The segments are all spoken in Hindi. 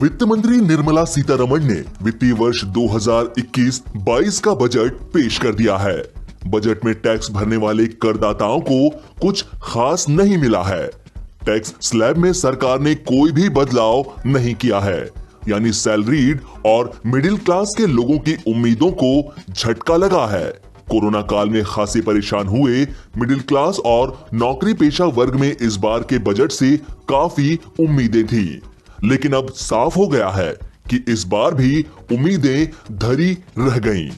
वित्त मंत्री निर्मला सीतारमण ने वित्तीय वर्ष 2021-22 का बजट पेश कर दिया है। बजट में टैक्स भरने वाले करदाताओं को कुछ खास नहीं मिला है। टैक्स स्लैब में सरकार ने कोई भी बदलाव नहीं किया है, यानी सैलरीड और मिडिल क्लास के लोगों की उम्मीदों को झटका लगा है। कोरोना काल में खासे परेशान हुए मिडिल क्लास और नौकरी पेशा वर्ग में इस बार के बजट से काफी उम्मीदें थी, लेकिन अब साफ हो गया है कि इस बार भी उम्मीदें धरी रह गईं।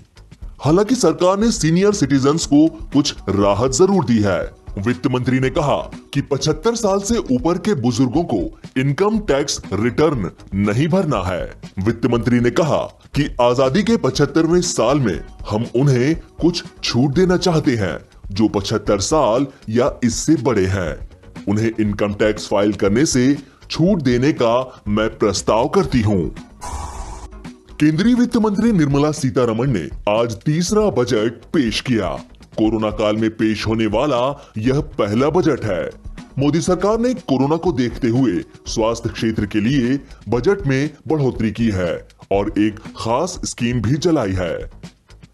हालांकि सरकार ने सीनियर सिटीजन्स को कुछ राहत जरूर दी है। वित्त मंत्री ने कहा कि 75 साल से ऊपर के बुजुर्गों को इनकम टैक्स रिटर्न नहीं भरना है। वित्त मंत्री ने कहा कि आजादी के 75वें साल में हम उन्हें कुछ छूट देना चाहते हैं जो 75 साल या इससे बड़े हैं। उन्हें इनकम टैक्स फाइल करने से छूट देने का मैं प्रस्ताव करती हूँ। केंद्रीय वित्त मंत्री निर्मला सीतारमण ने आज तीसरा बजट पेश किया। कोरोना काल में पेश होने वाला यह पहला बजट है। मोदी सरकार ने कोरोना को देखते हुए स्वास्थ्य क्षेत्र के लिए बजट में बढ़ोतरी की है और एक खास स्कीम भी चलाई है।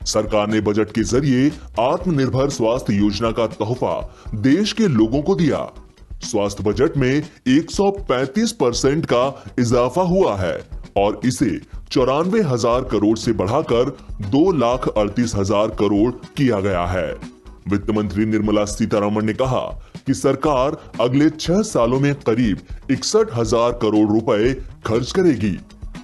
सरकार ने बजट के जरिए आत्मनिर्भर स्वास्थ्य योजना का तोहफा देश के लोगों को दिया। स्वास्थ्य बजट में 135% का इजाफा हुआ है और इसे 94,000 करोड़ से बढ़ाकर 2,38,000 करोड़ किया गया है। वित्त मंत्री निर्मला सीतारमण ने कहा कि सरकार अगले 6 सालों में करीब 61,000 करोड़ रुपए खर्च करेगी।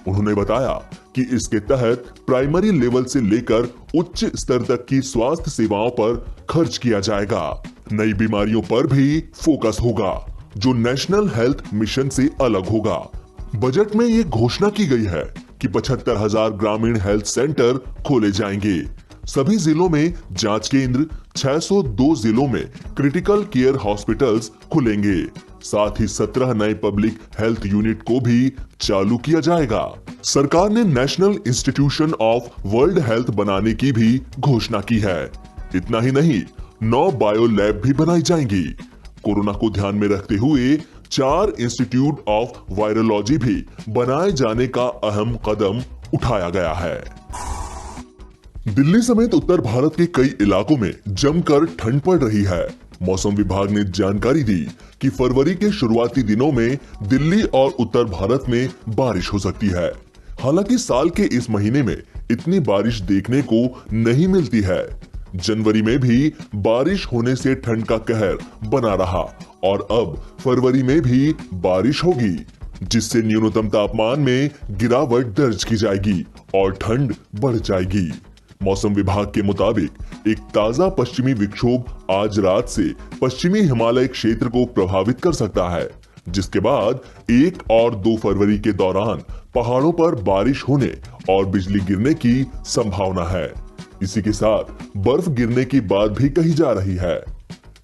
उन्होंने बताया कि इसके तहत प्राइमरी लेवल से लेकर उच्च स्तर तक की स्वास्थ्य सेवाओं पर खर्च किया जाएगा। नई बीमारियों पर भी फोकस होगा जो नेशनल हेल्थ मिशन से अलग होगा। बजट में ये घोषणा की गई है कि 75,000 ग्रामीण हेल्थ सेंटर खोले जाएंगे। सभी जिलों में जांच केंद्र, 602 जिलों में क्रिटिकल केयर हॉस्पिटल्स खुलेंगे। साथ ही 17 नए पब्लिक हेल्थ यूनिट को भी चालू किया जाएगा। सरकार ने national institution of world health बनाने की भी घोषणा की है। इतना ही नहीं, 9 बायो लैब भी बनाई जाएंगी। कोरोना को ध्यान में रखते हुए 4 इंस्टीट्यूट ऑफ वायरोलॉजी भी बनाए जाने का अहम कदम उठाया गया है। दिल्ली समेत उत्तर भारत के कई इलाकों में जमकर ठंड पड़ रही है। मौसम विभाग ने जानकारी दी कि फरवरी के शुरुआती दिनों में दिल्ली और उत्तर भारत में बारिश हो सकती है। हालांकि साल के इस महीने में इतनी बारिश देखने को नहीं मिलती है। जनवरी में भी बारिश होने से ठंड का कहर बना रहा और अब फरवरी में भी बारिश होगी, जिससे न्यूनतम तापमान में गिरावट दर्ज की जाएगी और ठंड बढ़ जाएगी। मौसम विभाग के मुताबिक एक ताजा पश्चिमी विक्षोभ आज रात से पश्चिमी हिमालय क्षेत्र को प्रभावित कर सकता है, जिसके बाद 1 और 2 फरवरी के दौरान पहाड़ों पर बारिश होने और बिजली गिरने की संभावना है। इसी के साथ बर्फ गिरने की बात भी कही जा रही है।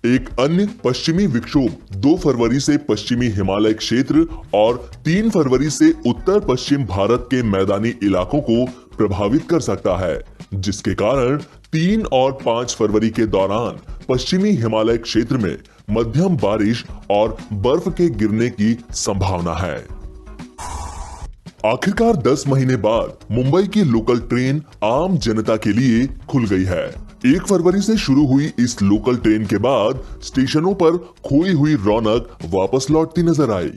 एक अन्य पश्चिमी विक्षोभ 2 फरवरी से पश्चिमी हिमालय क्षेत्र और 3 फरवरी से उत्तर पश्चिम भारत के मैदानी इलाकों को प्रभावित कर सकता है, जिसके कारण 3 और 5 फरवरी के दौरान पश्चिमी हिमालय क्षेत्र में मध्यम बारिश और बर्फ के गिरने की संभावना है। आखिरकार 10 महीने बाद मुंबई की लोकल ट्रेन आम जनता के लिए खुल गई है। 1 फरवरी से शुरू हुई इस लोकल ट्रेन के बाद स्टेशनों पर खोई हुई रौनक वापस लौटती नजर आई।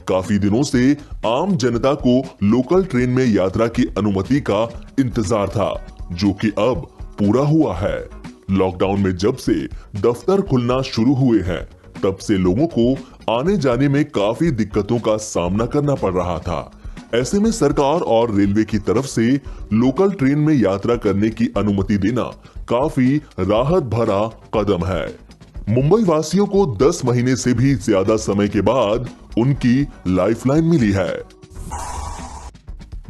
काफी दिनों से आम जनता को लोकल ट्रेन में यात्रा की अनुमति का इंतजार था, जो कि अब पूरा हुआ है। लॉकडाउन में जब से दफ्तर खुलना शुरू हुए हैं, तब से लोगों को आने जाने में काफी दिक्कतों का सामना करना पड़ रहा था। ऐसे में सरकार और रेलवे की तरफ से लोकल ट्रेन में यात्रा करने की अनुमति देना काफी राहत भरा कदम है। मुंबई वासियों को 10 महीने से भी ज्यादा समय के बाद उनकी लाइफलाइन मिली है।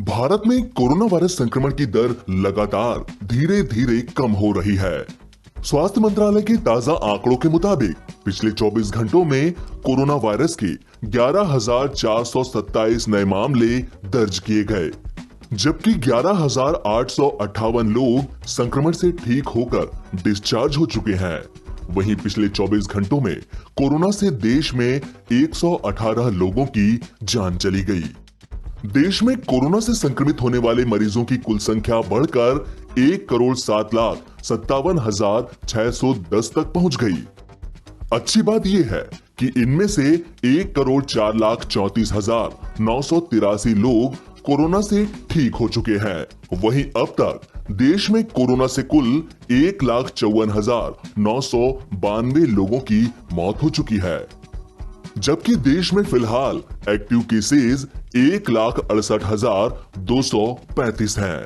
भारत में कोरोना वायरस संक्रमण की दर लगातार धीरे धीरे कम हो रही है। स्वास्थ्य मंत्रालय के ताजा आंकड़ों के मुताबिक पिछले 24 घंटों में कोरोना वायरस के 11,427 नए मामले दर्ज किए गए, जबकि 11,858 लोग संक्रमण से ठीक होकर डिस्चार्ज हो चुके हैं। वहीं पिछले 24 घंटों में कोरोना से देश में 118 लोगों की जान चली गई। देश में कोरोना से संक्रमित होने वाले मरीजों की कुल संख्या बढ़कर 1,07,57,610 तक पहुंच गई। अच्छी बात यह है कि इनमें से 1,04,34,983 लोग कोरोना से ठीक हो चुके हैं। वहीं अब तक देश में कोरोना से कुल 1,54,992 लोगों की मौत हो चुकी है, जबकि देश में फिलहाल एक्टिव केसेस 1,68,235 हैं।